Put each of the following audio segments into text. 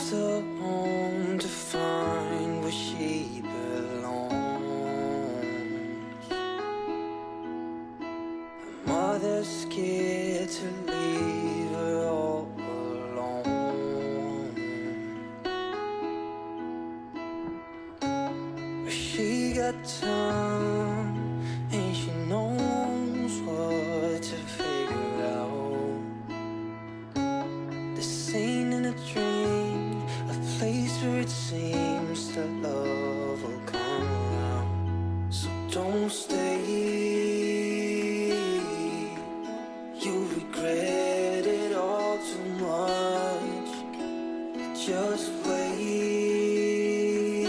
left her home to find where she belongs. Her mother's scared to leave her all alone. But she got time and she knows what to figure out. This ain't in a dream, a place where it seems that love will come around. So don't stay, you regret it all too much. Just wait,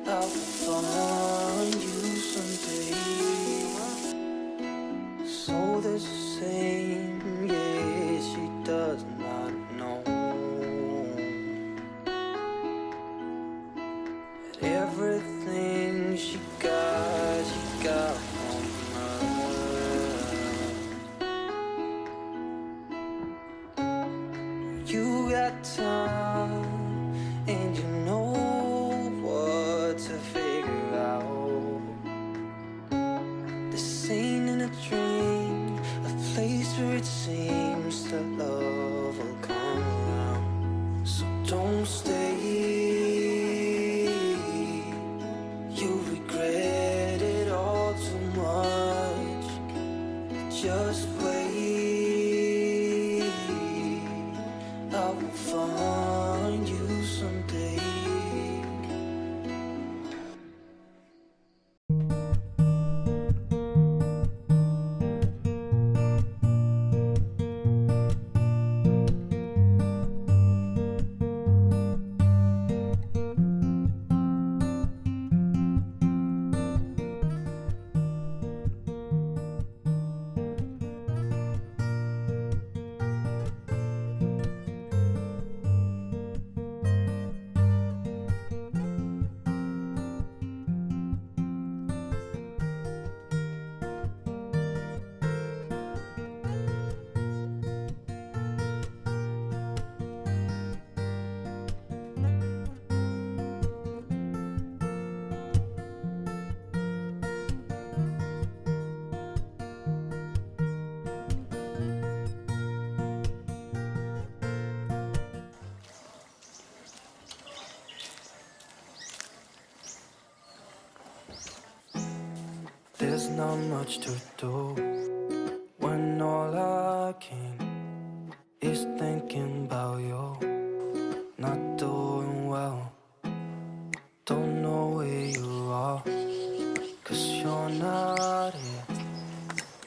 I'll find you someday. So the same, yeah, she does not know that everything she got from her. You got time and you know what to figure out. This ain't in a dream, a place where it seems that love will come around. So don't stay, you regret it all too much. Just wait, I will find you someday. There's not much to do when all I can is thinking about you. Not doing well, don't know where you are, 'cause you're not here.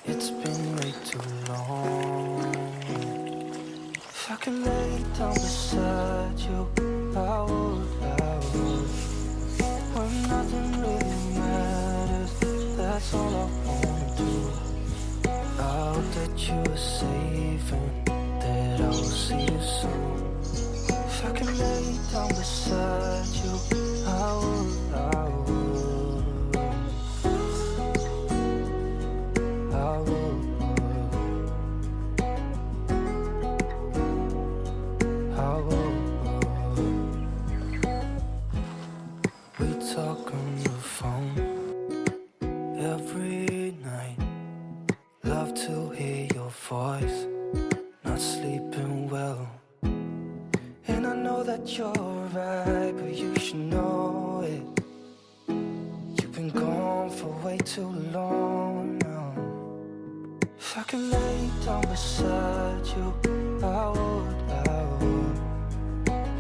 It's been way too long. If I could lay down beside you, I would. When nothing really matters, that's all I wanna do. I hope that you are safe and that I will see you soon. If I could lay down beside you, I would. We talk on the phone every night. Love to hear your voice. Not sleeping well, and I know that you're right, but you should know it. You've been gone for way too long now. If I could lay down beside you, I would.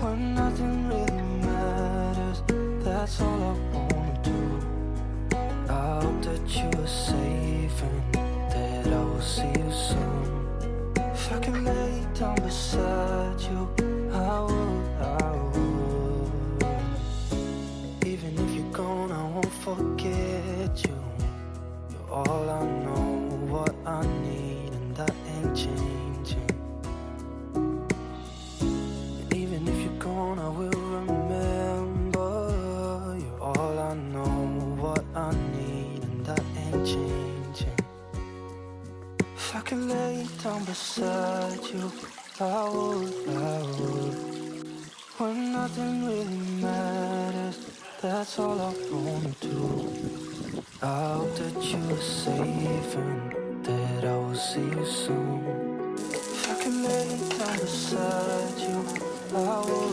When nothing really matters, that's all I wanna do. I hope that you are safe and that I will see you soon. If I can lay down beside you, I would. Even if you're gone, I won't forget you. You're all I know, what I need, and that ain't changing. And even if you're gone, I will remember. You're all I know, what I need, and that ain't changing. If I could lay down beside you, I would. when nothing really matters. That's all I wanna do. I hope that you are safe and that I will see you soon. If I can lay down beside you, I will